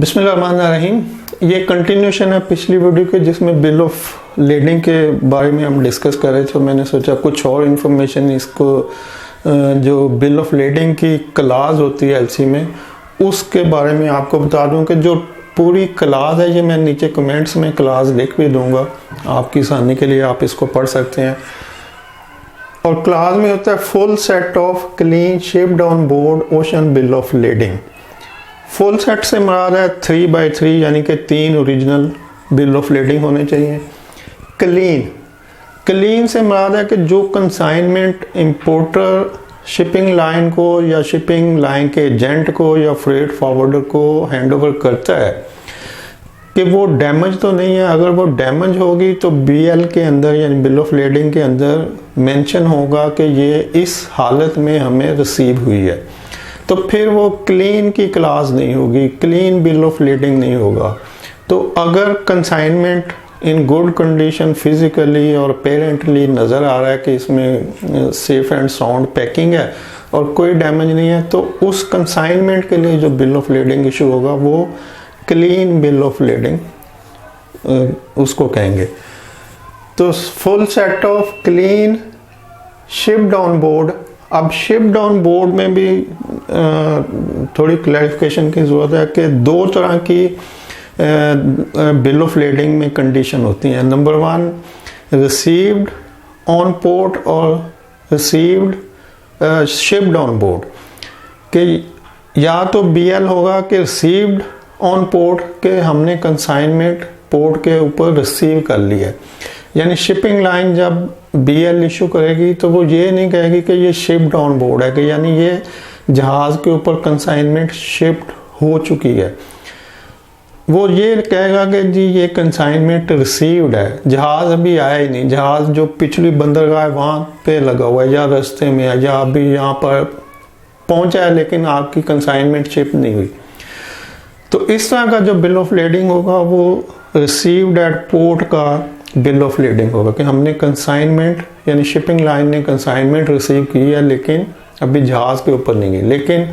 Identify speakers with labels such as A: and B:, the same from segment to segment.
A: बिस्मिल्लाहिर्रहमानिर्रहीम। ये कंटिन्यूशन है पिछली वीडियो के जिसमें बिल ऑफ लेडिंग के बारे में हम डिस्कस कर रहे थे। तो मैंने सोचा कुछ और इन्फॉर्मेशन इसको जो बिल ऑफ लेडिंग की क्लास होती है एलसी में उसके बारे में आपको बता दूं कि जो पूरी क्लास है ये मैं नीचे कमेंट्स में क्लास लिख भी दूंगा आपकी आसानी के लिए, आप इसको पढ़ सकते हैं। और क्लास में होता है full set of clean shipped on board ocean bill of lending. Full set से मुराद है 3x3 यानी कि 3 ओरिजिनल बिल ऑफ लेडिंग होने चाहिए। क्लीन से मुराद है कि जो कंसाइनमेंट इंपोर्टर शिपिंग लाइन को या शिपिंग लाइन के एजेंट को या फ्रेट फॉरवर्डर को हैंडओवर करता है कि वो डैमेज तो नहीं है। अगर वो डैमेज होगी तो बीएल के अंदर यानी बिल ऑफ लेडिंग के अंदर मेंशन होगा कि ये इस हालत में हमें रिसीव हुई है, तो फिर वो क्लीन की क्लास नहीं होगी, क्लीन बिल ऑफ लेडिंग नहीं होगा। तो अगर consignment in good condition physically और पेरेंटली नज़र आ रहा है कि इसमें सेफ एंड साउंड पैकिंग है और कोई डैमेज नहीं है, तो उस कंसाइनमेंट के लिए जो बिल ऑफ लेडिंग इशू होगा वो क्लीन बिल ऑफ लेडिंग उसको कहेंगे। तो full set of clean shipped on board. अब शिप्ड ऑन बोर्ड में भी थोड़ी क्लैरिफिकेशन की ज़रूरत है कि दो तरह की बिल ऑफ लेडिंग में कंडीशन होती हैं। नंबर 1 रिसीव्ड ऑन पोर्ट और रिसीव्ड शिप्ड ऑन बोर्ड। कि या तो बीएल होगा कि रिसीव्ड ऑन पोर्ट के हमने कंसाइनमेंट पोर्ट के ऊपर रिसीव कर लिया है, यानी शिपिंग लाइन जब बीएल इशू करेगी तो वो ये नहीं कहेगी कि ये शिप्ड ऑन बोर्ड है, कि यानी ये जहाज़ के ऊपर कंसाइनमेंट शिफ्ट हो चुकी है। वो ये कहेगा कि जी ये कंसाइनमेंट रिसीव्ड है, जहाज़ अभी आया ही नहीं, जहाज़ जो पिछली बंदरगाह है वहाँ पे लगा हुआ है या रास्ते में है या अभी यहाँ पर पहुँचा है लेकिन आपकी कंसाइनमेंट शिफ्ट नहीं हुई। तो इस तरह का जो बिल ऑफ लेडिंग होगा वो रिसीव्ड एट पोर्ट का बिल ऑफ लेडिंग होगा कि हमने कंसाइनमेंट यानी शिपिंग लाइन ने कंसाइनमेंट रिसीव की है लेकिन अभी जहाज़ के ऊपर नहीं गई। लेकिन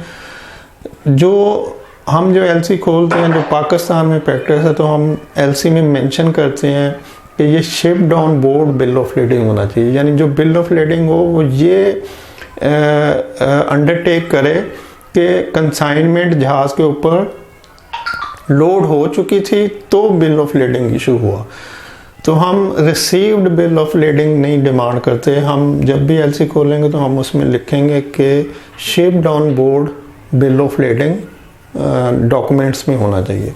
A: जो हम जो एलसी खोलते हैं, जो पाकिस्तान में प्रैक्टिस है, तो हम एलसी में मेंशन करते हैं कि ये shipped on board bill of lending होना चाहिए। यानी जो बिल ऑफ लेडिंग हो वो ये अंडरटेक करे कि कंसाइनमेंट जहाज़ के ऊपर लोड हो चुकी थी तो बिल ऑफ लेडिंग इशू हुआ। तो हम रिसीव्ड बिल ऑफ लेडिंग नहीं डिमांड करते। हम जब भी एलसी खोलेंगे तो हम उसमें लिखेंगे कि shipped on board bill of lending documents में होना चाहिए।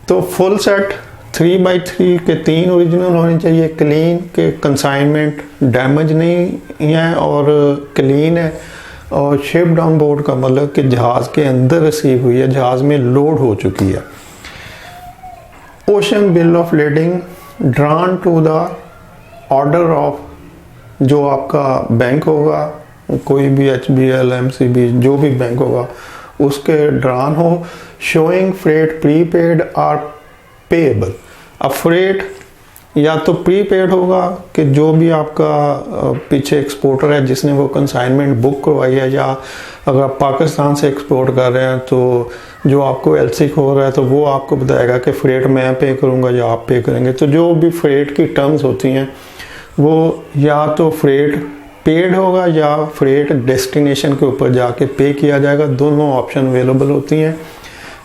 A: तो फुल सेट 3x3 के 3 ओरिजिनल होने चाहिए, क्लीन के कंसाइनमेंट डैमेज नहीं है और क्लीन है, और शिप्ड ऑन बोर्ड का मतलब कि जहाज़ के अंदर रिसीव हुई है, जहाज़ में लोड हो चुकी है। Ocean bill of lading drawn to the order of, जो आपका बैंक होगा, कोई भी HBL MCB जो भी बैंक होगा उसके ड्रॉन हो, शोइंग फ्रेट प्रीपेड और पेएबल। अब फ्रेट या तो प्रीपेड होगा कि जो भी आपका पीछे एक्सपोर्टर है जिसने वो कंसाइनमेंट बुक करवाई है, या अगर आप पाकिस्तान से एक्सपोर्ट कर रहे हैं तो जो आपको एलसी खो रहा है तो वो आपको बताएगा कि फ्रेट मैं पे करूँगा या आप पे करेंगे। तो जो भी फ्रेट की टर्म्स होती हैं वो या तो फ्रेट पेड होगा या फ्रेट डेस्टिनेशन के ऊपर जाके पे किया जाएगा, दोनों ऑप्शन अवेलेबल होती हैं।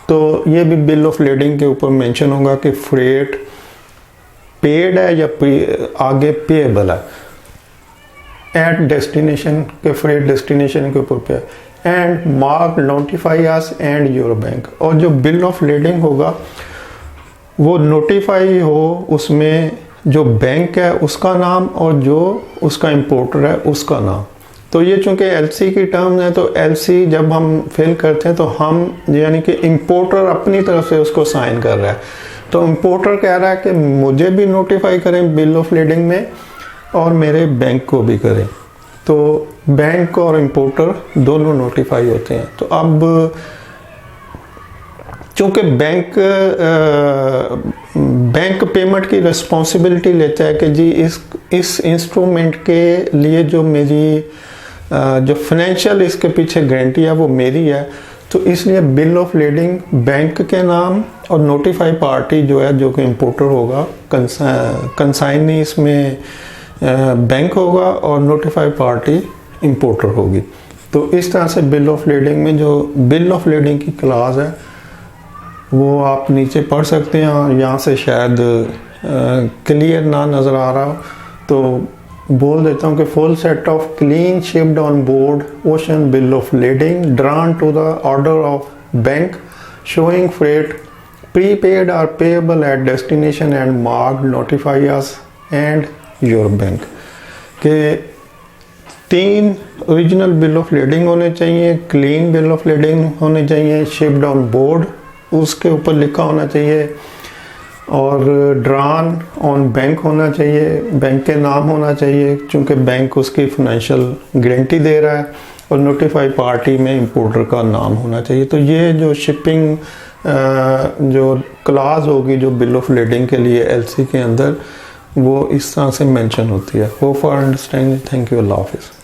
A: तो ये भी बिल ऑफ लेडिंग के ऊपर मेंशन होगा कि फ्रेट पेड है या आगे पेएबल है, एट डेस्टिनेशन के फ्रेट डेस्टिनेशन के ऊपर पे, and mark notify us and your bank. और जो बिल ऑफ लेडिंग होगा वो नोटिफाई हो, उसमें जो बैंक है उसका नाम और जो उसका इंपोर्टर है उसका नाम। तो ये चूंकि एलसी की टर्म्स है तो एलसी जब हम फिल करते हैं तो हम यानी कि इंपोर्टर अपनी तरफ से उसको साइन कर रहा है, तो इंपोर्टर कह रहा है कि मुझे भी नोटिफाई करें बिल ऑफ लेडिंग में और मेरे बैंक को भी करें। तो बैंक और इंपोर्टर दोनों नोटिफाई होते हैं। तो अब चूँकि बैंक पेमेंट की रिस्पॉन्सिबिलिटी लेता है कि जी इस इंस्ट्रूमेंट के लिए जो मेरी जो फाइनेंशियल इसके पीछे गारंटी है वो मेरी है, तो इसलिए बिल ऑफ लीडिंग बैंक के नाम और नोटिफाई पार्टी जो है, जो कि इम्पोर्टर होगा, कंसाइनी इसमें बैंक होगा और नोटिफाई पार्टी इम्पोर्टर होगी। तो इस तरह से बिल ऑफ लीडिंग में जो बिल ऑफ लीडिंग की क्लास है वो आप नीचे पढ़ सकते हैं। यहाँ से शायद क्लियर ना नज़र आ रहा हो तो बोल देता हूँ कि full set of clean shipped on board ocean bill of lading drawn to the order of bank showing freight prepaid or payable at destination and marked notify us and your bank के 3 original bill of leading होने चाहिए, clean bill of leading होने चाहिए, shipped on board उसके ऊपर लिखा होना चाहिए, और ड्रॉन ऑन बैंक होना चाहिए, बैंक के नाम होना चाहिए चूँकि बैंक उसकी फाइनेंशियल गारंटी दे रहा है, और नोटिफाई पार्टी में इंपोर्टर का नाम होना चाहिए। तो ये जो शिपिंग जो क्लास होगी जो बिल ऑफ लीडिंग के लिए एलसी के अंदर, वो इस तरह से मेंशन होती है। Hope for understanding. Thank you. अल्लाह हाफिज़।